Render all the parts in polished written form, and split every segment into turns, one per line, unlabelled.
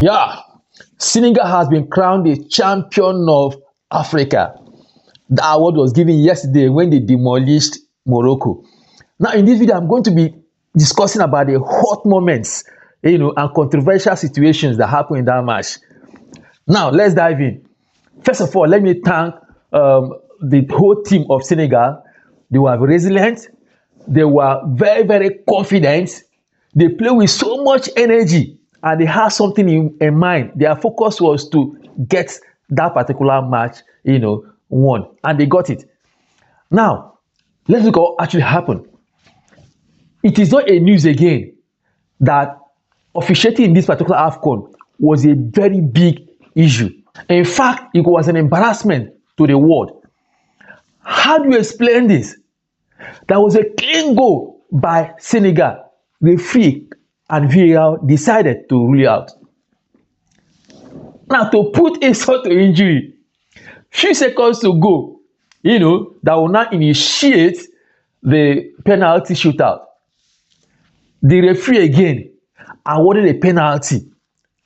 Yeah, Senegal has been crowned the champion of Africa. The award was given yesterday when they demolished Morocco. Now, in this video, I'm going to be discussing about the hot moments, and controversial situations that happened in that match. Now, let's dive in. First of all, let me thank the whole team of Senegal. They were resilient. They were very, very confident. They play with so much energy and they had something in mind. Their focus was to get that particular match, won. And they got it. Now, let's look at what actually happened. It is not a news again that officiating in this particular AFCON was a very big issue. In fact, it was an embarrassment to the world. How do you explain this? There was a clean goal by Senegal. Referee and VAR decided to rule out. Now, to put insult to injury, few seconds to go, that will now initiate the penalty shootout. The referee again awarded a penalty,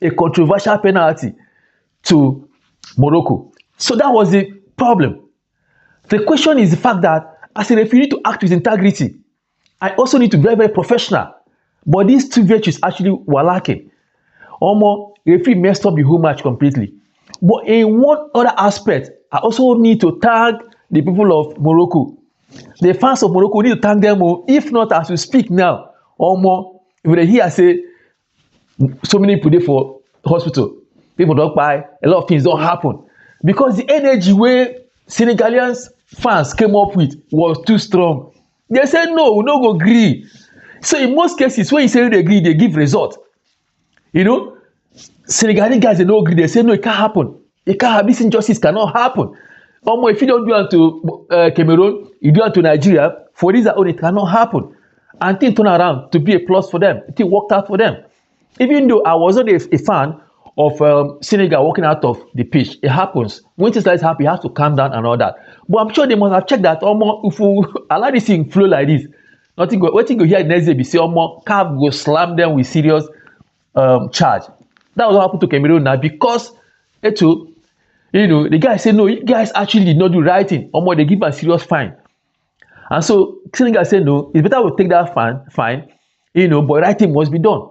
a controversial penalty to Morocco. So that was the problem. The question is the fact that as a referee, you need to act with integrity. I also need to be very, very professional. But these two virtues actually were lacking. Omo, referee messed up the whole match completely. But in one other aspect, I also need to thank the people of Morocco. The fans of Morocco, we need to thank them. If not, as we speak now, Omo, if they hear say so many people dey for hospital, people don't buy, a lot of things don't happen. Because the energy where Senegalians fans came up with was too strong. They said no, we no go agree. So in most cases, when you say they agree, they give result. Senegalese guys, they don't agree. They say no, it can't happen. It can't happen. This injustice cannot happen. If you don't do it to Cameroon, you do it to Nigeria. For this own, it cannot happen. And things turn around to be a plus for them. It worked out for them. Even though I wasn't a fan of Senegal walking out of the pitch, it happens. When things like this happen, you have to calm down and all that. But I'm sure they must have checked that. If we allow this thing flow like this, nothing go. What you go here next day be say CAF go slam them with serious charge. That was what happened to Cameroon now because the guy said no, you guys actually did not do right thing. They give a serious fine. And so Senegal said no, it's better we take that fine, but right thing must be done.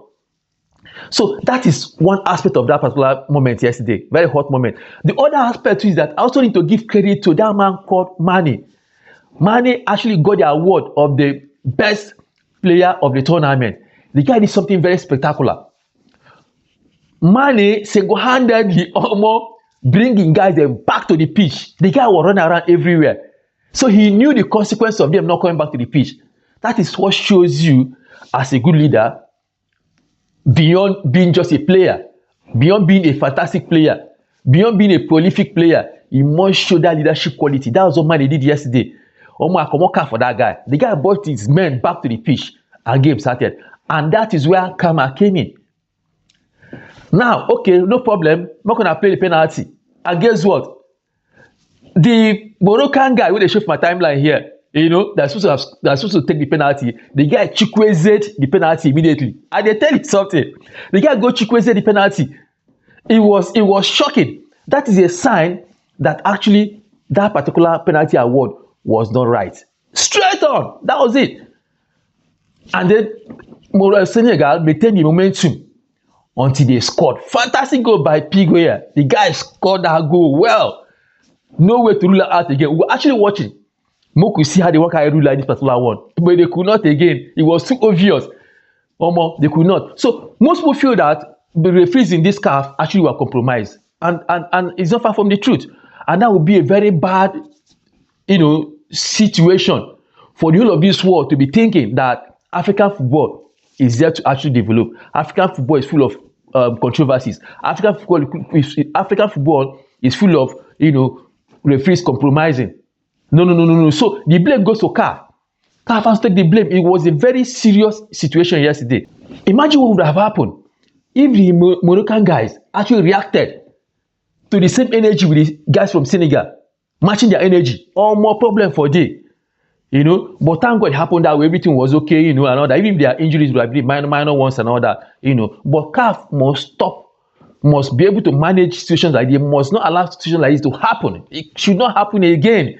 So that is one aspect of that particular moment yesterday. Very hot moment. The other aspect is that I also need to give credit to that man called Mane. Mane actually got the award of the best player of the tournament. The guy did something very spectacular. Mane single-handedly bringing guys back to the pitch. The guy was running around everywhere. So he knew the consequence of them not coming back to the pitch. That is what shows you as a good leader, beyond being just a player, beyond being a fantastic player, beyond being a prolific player, you must show that leadership quality. That was what Mane did yesterday. I come work for that guy. The guy brought his men back to the pitch and game started. And that is where karma came in. Now, okay, no problem. I'm not going to play the penalty. And guess what? The Moroccan guy, when they show my timeline here, they're supposed to take the penalty. The guy Chukwueze the penalty immediately. And they tell you something. The guy go Chukwueze the penalty. It was shocking. That is a sign that actually that particular penalty award was not right. Straight on. That was it. And then Senegal maintained the momentum until they scored. Fantastic goal by Pigoya. The guy scored that goal well. No way to rule out again. We were actually watching. We could see how they work out rule like this particular one. But they could not again. It was too obvious. They could not. So most people feel that the referees in this CAF actually were compromised. And it's not far from the truth. And that would be a very bad, situation for the whole of this world to be thinking that African football is there to actually develop. African football is full of controversies. African football is full of, referees compromising. No. So the blame goes to CAF. CAF has to take the blame. It was a very serious situation yesterday. Imagine what would have happened if the Moroccan guys actually reacted to the same energy with the guys from Senegal, matching their energy. More problem for day. But thank God it happened that way. Everything was okay, and all that. Even if there are injuries, minor ones and all that, But CAF must stop must be able to manage situations like this, must not allow situations like this to happen. It should not happen again.